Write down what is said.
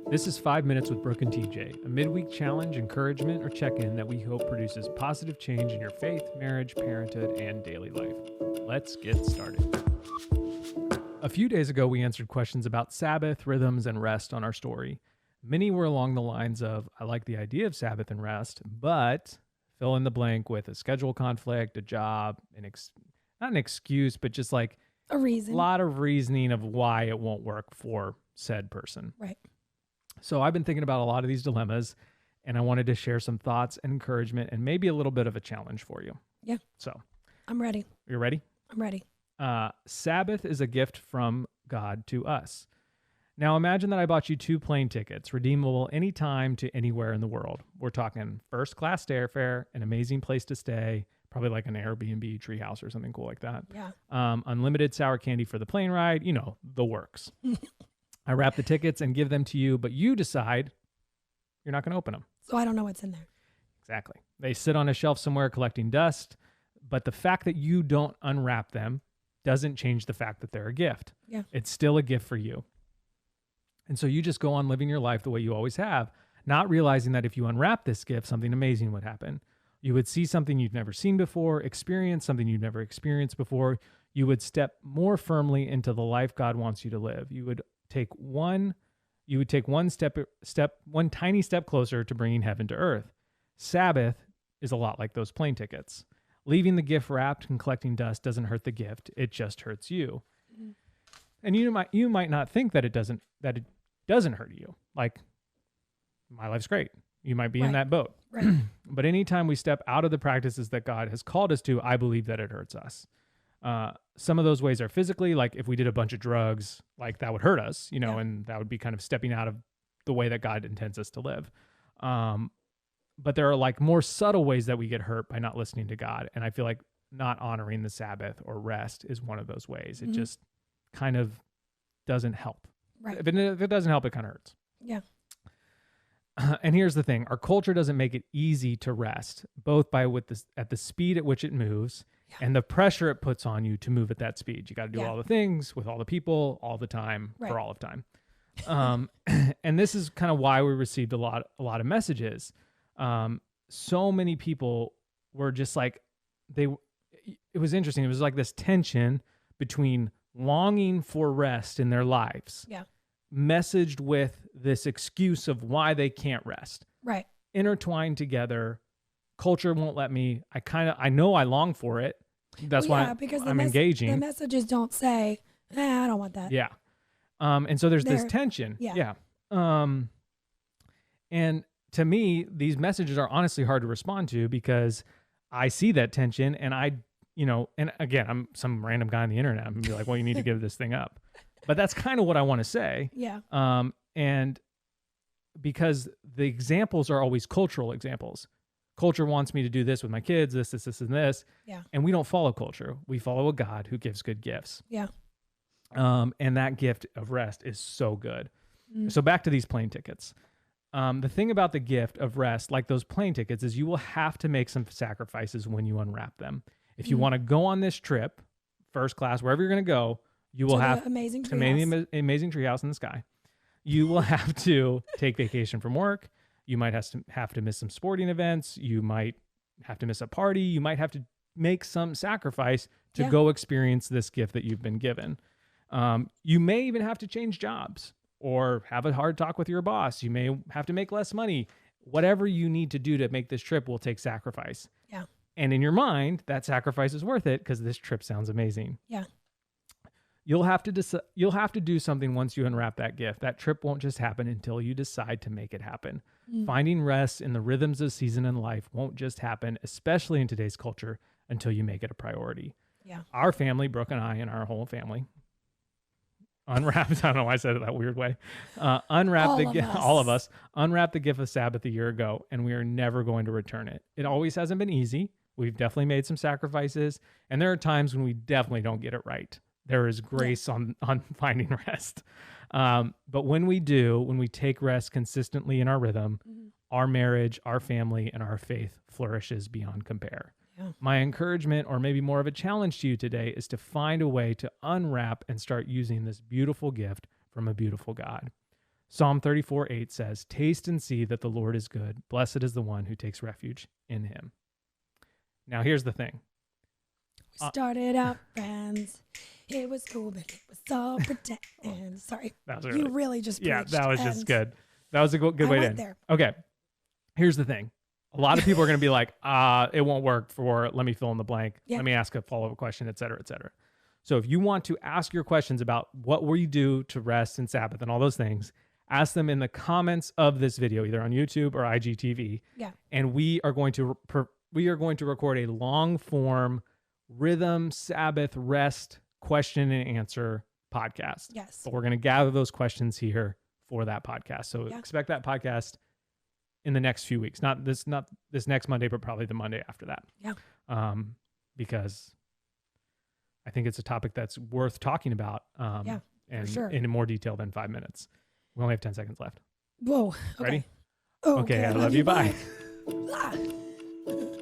This is 5 Minutes with Brooke and T.J, a midweek challenge, encouragement, or check-in that we hope produces positive change in your faith, marriage, parenthood, and daily life. Let's get started. A few days ago, we answered questions about Sabbath, rhythms, and rest on our story. Many were along the lines of, I like the idea of Sabbath and rest, but fill in the blank with a schedule conflict, a job, not an excuse, but just like a reason. A lot of reasoning of why it won't work for said person. Right. So I've been thinking about a lot of these dilemmas, and I wanted to share some thoughts and encouragement and maybe a little bit of a challenge for you. Yeah. So I'm ready. you're ready? I'm ready. Sabbath is a gift from God to us. Now imagine that I bought you 2 plane tickets, redeemable anytime to anywhere in the world. We're talking first class airfare, an amazing place to stay, probably like an Airbnb, treehouse, or something cool like that. Yeah. Unlimited sour candy for the plane ride, the works. I wrap the tickets and give them to you, but you decide you're not going to open them. So I don't know what's in there. Exactly. They sit on a shelf somewhere collecting dust, but the fact that you don't unwrap them doesn't change the fact that they're a gift. Yeah. It's still a gift for you. And so you just go on living your life the way you always have, not realizing that if you unwrap this gift, something amazing would happen. You would see something you've never seen before, experience something you've never experienced before. You would step more firmly into the life God wants you to live. You would take one tiny step closer to bringing heaven to earth. Sabbath is a lot like those plane tickets. Leaving the gift wrapped and collecting dust doesn't hurt the gift. It just hurts you. Mm-hmm. And you might not think that it doesn't hurt you. Like, my life's great. You might be in that boat. Right. But anytime we step out of the practices that God has called us to, I believe that it hurts us. Some of those ways are physically, like if we did a bunch of drugs, like that would hurt us, and that would be kind of stepping out of the way that God intends us to live. But there are like more subtle ways that we get hurt by not listening to God. And I feel like not honoring the Sabbath or rest is one of those ways. It just kind of doesn't help. Right. If it doesn't help, it kind of hurts. Yeah. And here's the thing. Our culture doesn't make it easy to rest, both at the speed at which it moves and the pressure it puts on you to move at that speed. You got to do all the things with all the people all the time for all of time. And this is kind of why we received a lot of messages. So many people were just like, it was interesting. It was like this tension between longing for rest in their lives. Yeah. Messaged with this excuse of why they can't rest. Right. Intertwined together. Culture won't let me. I know I long for it. That's why I'm engaging. The messages don't say, I don't want that. Yeah. And so there's this tension. Yeah. And to me, these messages are honestly hard to respond to because I see that tension and and again, I'm some random guy on the internet. I'm gonna be like, well, you need to give this thing up. But that's kind of what I want to say. Yeah. And because the examples are always cultural examples. Culture wants me to do this with my kids, this, and this. Yeah. And we don't follow culture. We follow a God who gives good gifts. Yeah. And that gift of rest is so good. So back to these plane tickets. The thing about the gift of rest, like those plane tickets, is you will have to make some sacrifices when you unwrap them. If you want to go on this trip, first class, wherever you're going to go, you will have amazing treehouse in the sky. You will have to take vacation from work. You might have to miss some sporting events. You might have to miss a party. You might have to make some sacrifice to go experience this gift that you've been given. You may even have to change jobs or have a hard talk with your boss. You may have to make less money. Whatever you need to do to make this trip will take sacrifice. Yeah. And in your mind, that sacrifice is worth it because this trip sounds amazing. Yeah. You'll have to do something once you unwrap that gift. That trip won't just happen until you decide to make it happen. Finding rest in the rhythms of season and life won't just happen, especially in today's culture, until you make it a priority. Yeah. Our family, Brooke and I, and our whole family, unwrapped. I don't know why I said it that weird way. All of us unwrapped the gift of Sabbath a year ago, and we are never going to return it. It always hasn't been easy. We've definitely made some sacrifices, and there are times when we definitely don't get it right. There is grace on finding rest. But when we take rest consistently in our rhythm, our marriage, our family, and our faith flourishes beyond compare. Yeah. My encouragement, or maybe more of a challenge to you today, is to find a way to unwrap and start using this beautiful gift from a beautiful God. Psalm 34:8 says, "Taste and see that the Lord is good. Blessed is the one who takes refuge in him." Now, here's the thing. We started out friends. It was cool, but it was all pretend. Sorry. That was You really just yeah, preached, that was and just good. That was a good way to went end. there. Okay. Here's the thing. A lot of people are going to be like, it won't work for, let me fill in the blank. Yeah. Let me ask a follow-up question, et cetera, et cetera. So if you want to ask your questions about what we do to rest and Sabbath and all those things, ask them in the comments of this video, either on YouTube or IGTV. Yeah. And we are going to record a long form rhythm, Sabbath, rest, question and answer podcast. Yes. But we're going to gather those questions here for that podcast. So expect that podcast in the next few weeks. Not this next Monday, but probably the Monday after that. Yeah. Because I think it's a topic that's worth talking about. Yeah, and for sure. in more detail than 5 minutes. We only have 10 seconds left. Whoa. Okay. Ready? Oh, Okay, I love you. Bye. Bye.